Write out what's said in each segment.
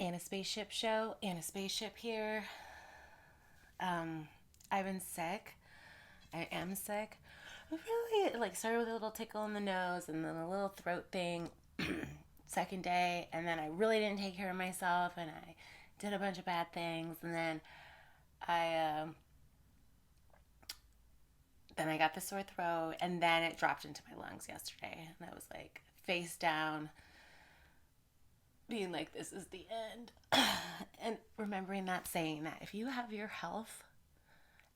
Anaspaceship show. Anaspaceship here. Um, I've been sick. I am sick. I really started with a little tickle in the nose and then a little throat thing second day, and then I really didn't take care of myself and I did a bunch of bad things, and I then I got the sore throat, and then it dropped into my lungs yesterday, and I was like face down, being like, this is the end. And remembering that saying that if you have your health,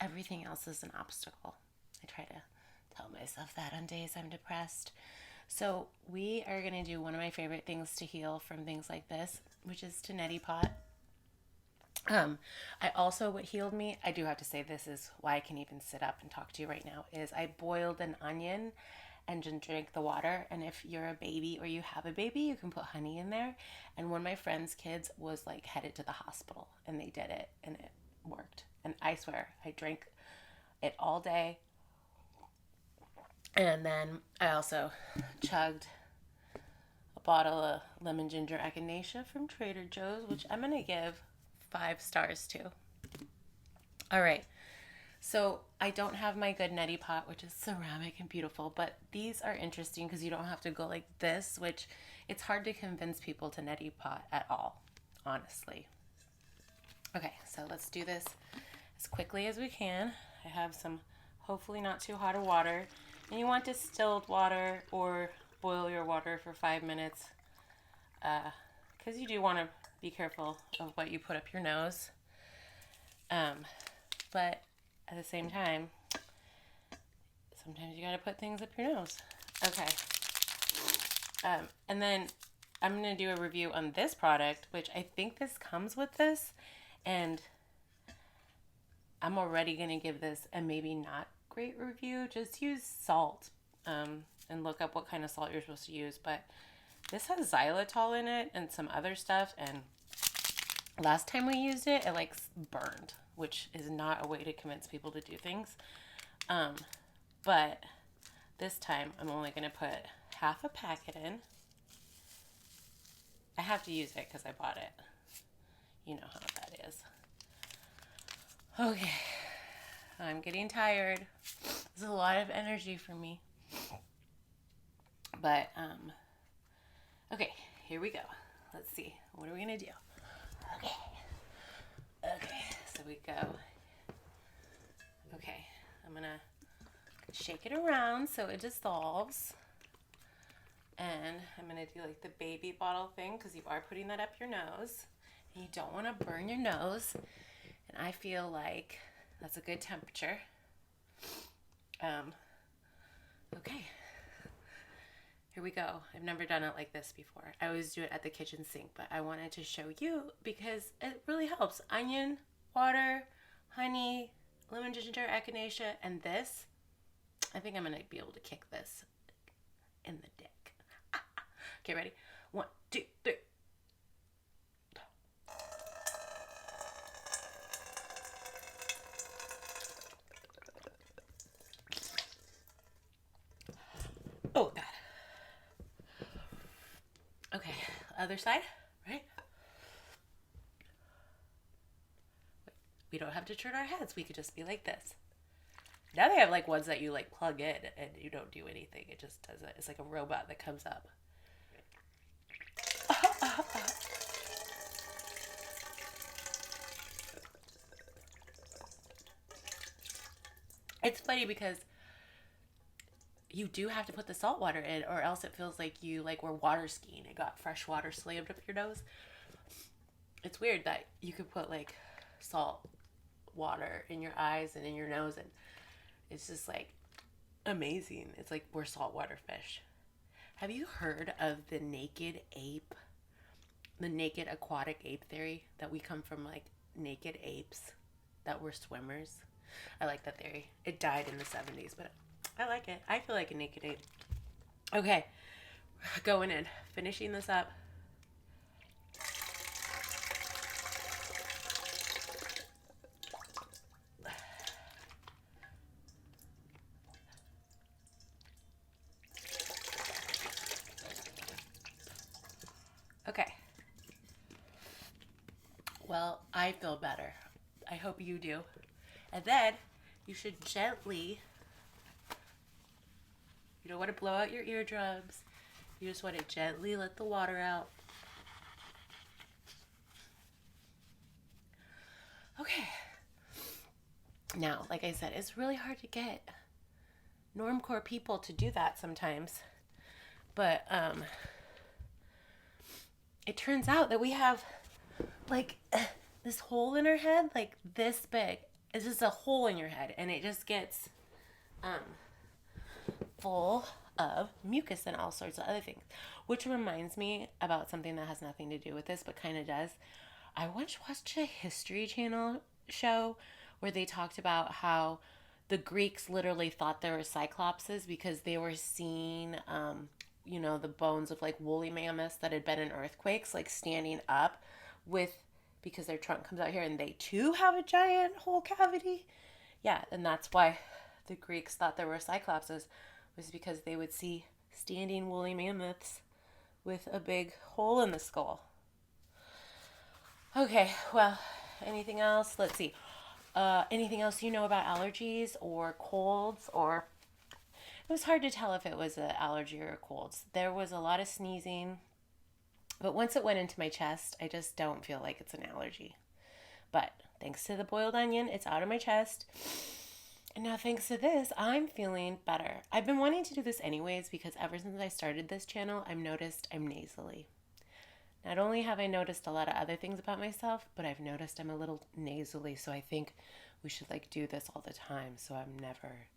everything else is an obstacle. I try to tell myself that on days I'm depressed. So we are going to do one of my favorite things to heal from things like this, which is to neti pot. I also, what healed me, I do have to say, this is why I can even sit up and talk to you right now, is I boiled an onion and just drank the water. And if you're a baby or you have a baby, you can put honey in there. And one of my friend's kids was like headed to the hospital, and they did it and it worked. And I swear, I drank it all day. And then I also chugged a bottle of lemon ginger echinacea from Trader Joe's, which I'm going to give 5 stars to. All right. So I don't have my good neti pot, which is ceramic and beautiful, but these are interesting because you don't have to go like this, which it's hard to convince people to neti pot at all, honestly. Okay, so let's do this as quickly as we can. I have some hopefully not too hot of water, and you want distilled water or boil your water for 5 minutes, because you do want to be careful of what you put up your nose. But at the same time, sometimes you gotta put things up your nose. Okay. And then I'm gonna do a review on this product, which I think this comes with this, and I'm already gonna give this a maybe not great review. Just use salt, and look up what kind of salt you're supposed to use. But this has xylitol in it and some other stuff, and last time we used it, it like burned, which is not a way to convince people to do things. But this time I'm only going to put half a packet in. I have to use it because I bought it. You know how that is. Okay. I'm getting tired. This is a lot of energy for me. But, okay, here we go. Let's see. What are we going to do? Okay, so we go. Okay, I'm going to shake it around so it dissolves. And I'm going to do like the baby bottle thing because you are putting that up your nose. And you don't want to burn your nose. And I feel like that's a good temperature. Okay. Here we go. I've never done it like this before. I always do it at the kitchen sink, but I wanted to show you because it really helps. Onion, water, honey, lemon ginger, echinacea, and this. I think I'm going to be able to kick this in the dick. Okay, ready? 1, 2, 3. Oh, God. Okay, other side, right? We don't have to turn our heads. We could just be like this. Now they have like ones that you like plug in and you don't do anything. It just does it. It's like a robot that comes up. It's funny because you do have to put the salt water in, or else it feels like you like were water skiing. It got fresh water slammed up your nose. It's weird that you could put like salt water in your eyes and in your nose, and it's just like amazing. It's like we're saltwater fish. Have you heard of the naked ape, the naked aquatic ape theory, that we come from like naked apes that were swimmers? I like that theory. It died in the 70s, but I like it. I feel like a naked ape. Okay, going in, finishing this up. Okay. Well, I feel better. I hope you do. And then you should gently, you don't want to blow out your eardrums. You just want to gently let the water out. Okay. Now, like I said, it's really hard to get normcore people to do that sometimes. But it turns out that we have like this hole in our head, like this big. It's just a hole in your head, and it just gets full of mucus and all sorts of other things. Which reminds me about something that has nothing to do with this, but kind of does. I once watched a History Channel show where they talked about how the Greeks literally thought they were cyclopses because they were seeing, the bones of like woolly mammoths that had been in earthquakes, like standing up because their trunk comes out here and they too have a giant hole cavity. Yeah, and that's why the Greeks thought there were cyclopses, was because they would see standing woolly mammoths with a big hole in the skull. Okay, well, anything else? Let's see. Anything else you know about allergies or colds? Or it was hard to tell if it was an allergy or colds. There was a lot of sneezing, but once it went into my chest, I just don't feel like it's an allergy. But thanks to the boiled onion, it's out of my chest. And now thanks to this, I'm feeling better. I've been wanting to do this anyways because ever since I started this channel, I've noticed I'm nasally. Not only have I noticed a lot of other things about myself, but I've noticed I'm a little nasally, so I think we should do this all the time so I'm never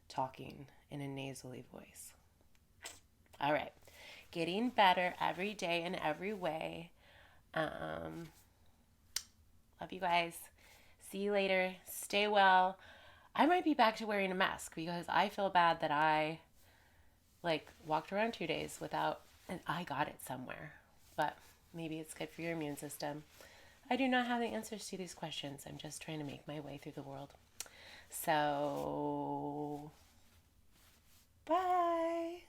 talking in a nasally voice. All right. Getting better every day in every way. Love you guys. See you later. Stay well. I might be back to wearing a mask because I feel bad that I walked around 2 days without, and I got it somewhere. But maybe it's good for your immune system. I do not have the answers to these questions. I'm just trying to make my way through the world. So, bye.